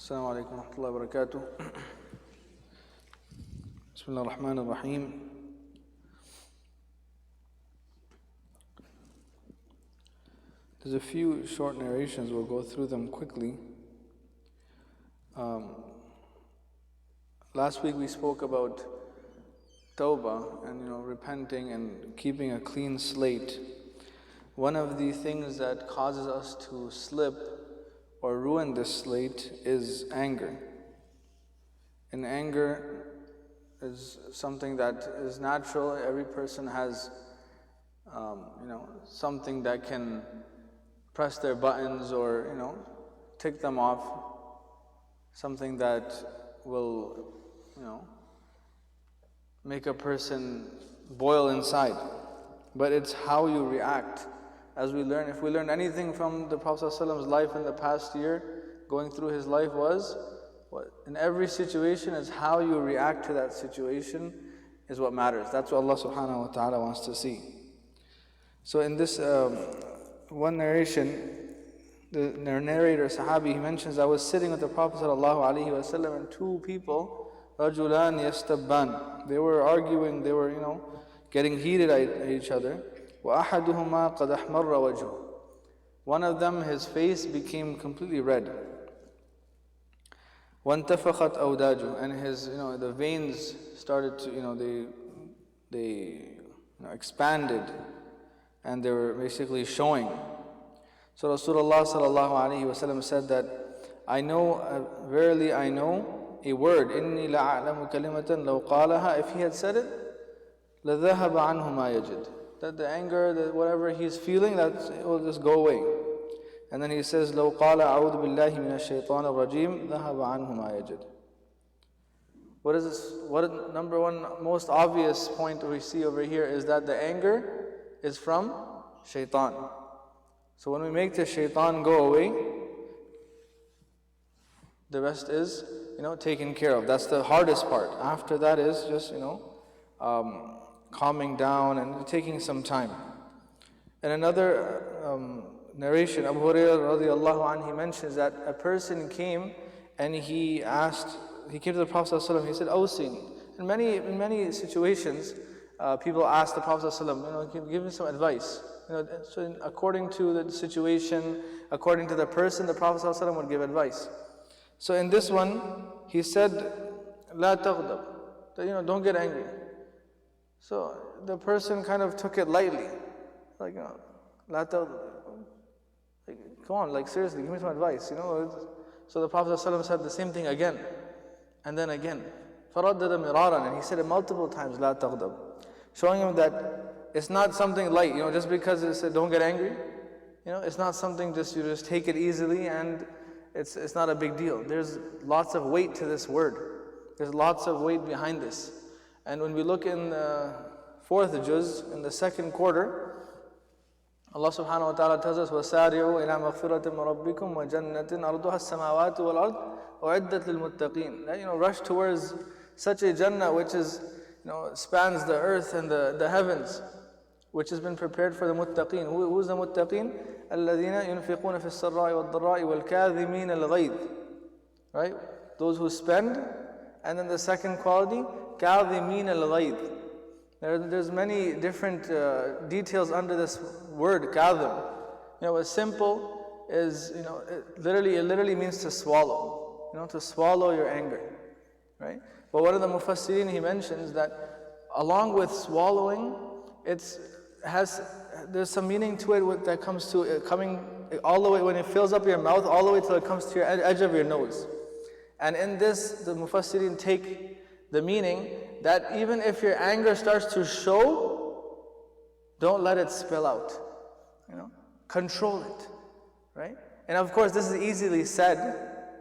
Assalamu alaikum wa rahmatullahi wa barakatuh. Bismillah ar-Rahman ar-Rahim. There's a few short narrations, we'll go through them quickly. Last week we spoke about tawbah and repenting and keeping a clean slate. One of the things that causes us to slip or ruin this slate is anger. And anger is something that is natural. Every person has something that can press their buttons or tick them off, something that will make a person boil inside. But it's how you react. As we learn, if we learn anything from the Prophet ﷺ's life in the past year, going through his life was, in every situation is how you react to that situation is what matters. That's what Allah subhanahu wa ta'ala wants to see. So in this one narration, the narrator, Sahabi, he mentions, I was sitting with the Prophet ﷺ and two people, رَجُلَانِ يَسْتَبَّانِ. They were arguing, they were getting heated at each other. وَأَحَدُهُمَا قَدْ أَحْمَرَّ وَجْهُهُ. One of them, his face became completely red. وَانْتَفَخَتْ أَوْدَاجُهُ. And his, the veins started to, they expanded and they were basically showing. So Rasulullah sallallahu alaihi wasallam said that, I know, verily I know a word, إِنِّي لَأَعْلَمُ كَلِمَةً لَوْ قَالَهَا. If he had said it, لَذَهَبَ عَنْهُ مَا يَجِدُ. That the anger, whatever he's feeling, it will just go away. And then he says, لَوْ قَالَ أَعُوذُ بِاللَّهِ مِنَ الشَّيْطَانِ الرَّجِيمِ ذَهَبَ عَنْهُ مَا يَجِدُ. What is this? What number one most obvious point we see over here is that the anger is from shaitan. So when we make the shaitan go away, the rest is taken care of. That's the hardest part. After that is just calming down and taking some time. In another narration, Abu Hurairah radiallahu anhu, he mentions that a person came and he came to the Prophet ﷺ, he said, Awsini. In many situations, people ask the Prophet ﷺ, give me some advice. So according to the situation, according to the person, the Prophet ﷺ would give advice. So in this one, he said, La taghdab, don't get angry. So the person kind of took it lightly, like, La taghdab. Come on, seriously, give me some advice. So the Prophet ﷺ said the same thing again, and then again. فَرَدَّدَ مِرَارًا. And he said it multiple times, La taghdab. Showing him that it's not something light, just because it said don't get angry, it's not something you just take it easily and it's not a big deal. There's lots of weight to this word. There's lots of weight behind this. And when we look in the fourth juz, in the second quarter, Allah subhanahu wa ta'ala tells us, وَسَارِعُوا إِلَى مَغْفِرَةٍ مِّن رَبِّكُمْ وَجَنَّةٍ أَرْضُهَا السَّمَاوَاتُ وَالْأَرْضُ أُعِدَّتْ لِلْمُتَّقِينَ. Rush towards such a Jannah which is spans the earth and the heavens, which has been prepared for the muttaqeen. Who's the muttaqeen? الَّذِينَ يُنْفِقُونَ فِي السَّرَّاءِ وَالضَّرَّاءِ وَالْكَاظِمِينَ الْغَيْظَ. Right? Those who spend. And then the second quality, كَاظِمِينَ الْغَيْظَ. There's many different details under this word, kadhim. What's simple is, it literally means to swallow. To swallow your anger. Right? But one of the mufassirin, he mentions that along with swallowing, there's some meaning to it that comes to it coming all the way, when it fills up your mouth, all the way till it comes to your edge of your nose. And in this, the mufassirin take the meaning that even if your anger starts to show, don't let it spill out. Control it. Right? And of course, this is easily said,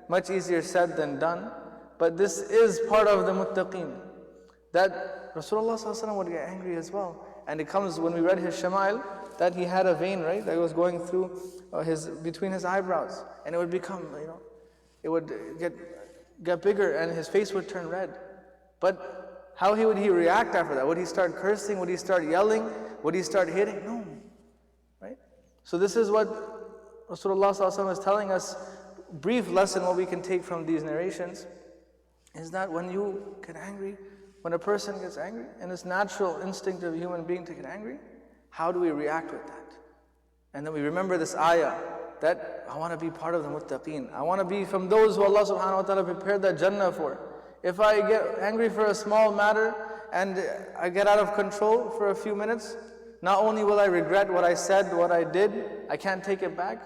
much easier said than done. But this is part of the muttaqeen. That Rasulullah ﷺ would get angry as well. And it comes when we read his shama'il, that he had a vein, right, that was going through between his eyebrows. And it would become, it would get bigger and his face would turn red. But how would he react after that? Would he start cursing? Would he start yelling? Would he start hitting? No. Right? So this is what Rasulullah ﷺ is telling us brief lesson what we can take from these narrations is that when you get angry, when a person gets angry, and it's natural instinct of a human being to get angry, how do we react with that? And then we remember this ayah, that I want to be part of the muttaqeen. I want to be from those who Allah subhanahu wa ta'ala prepared that Jannah for. If I get angry for a small matter and I get out of control for a few minutes, not only will I regret what I said, what I did, I can't take it back,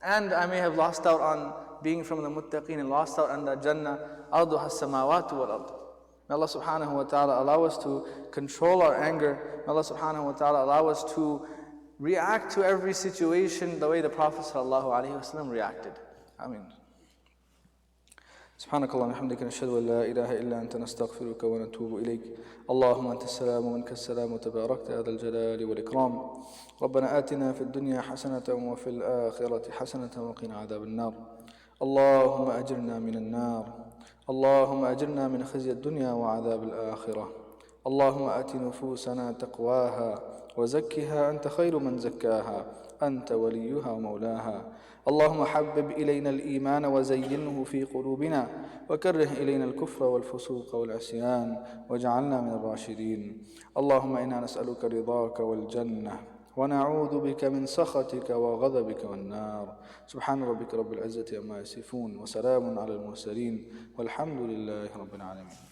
and I may have lost out on being from the muttaqeen and lost out on the Jannah. Arduha as-samawatu wal-ard. May Allah subhanahu wa ta'ala allow us to control our anger. May Allah subhanahu wa ta'ala allow us to react to every situation the way the Prophet sallallahu alaihi wasallam reacted. Ameen. سبحانك اللهم وبحمدك نشهد أن لا إله إلا أنت نستغفرك ونتوب إليك اللهم أنت السلام ومنك السلام وتباركت يا ذا الجلال والإكرام ربنا آتنا في الدنيا حسنة وفي الآخرة حسنة وقنا عذاب النار اللهم أجرنا من النار اللهم أجرنا من خزي الدنيا وعذاب الآخرة اللهم آت نفوسنا تقواها وزكها أنت خير من زكاها أنت وليها ومولاها اللهم حبب إلينا الإيمان وزينه في قلوبنا وكره إلينا الكفر والفسوق والعصيان واجعلنا من الراشدين اللهم إنا نسألك رضاك والجنة ونعوذ بك من سخطك وغضبك والنار سبحان ربك رب العزة عما يصفون وسلام على المرسلين والحمد لله رب العالمين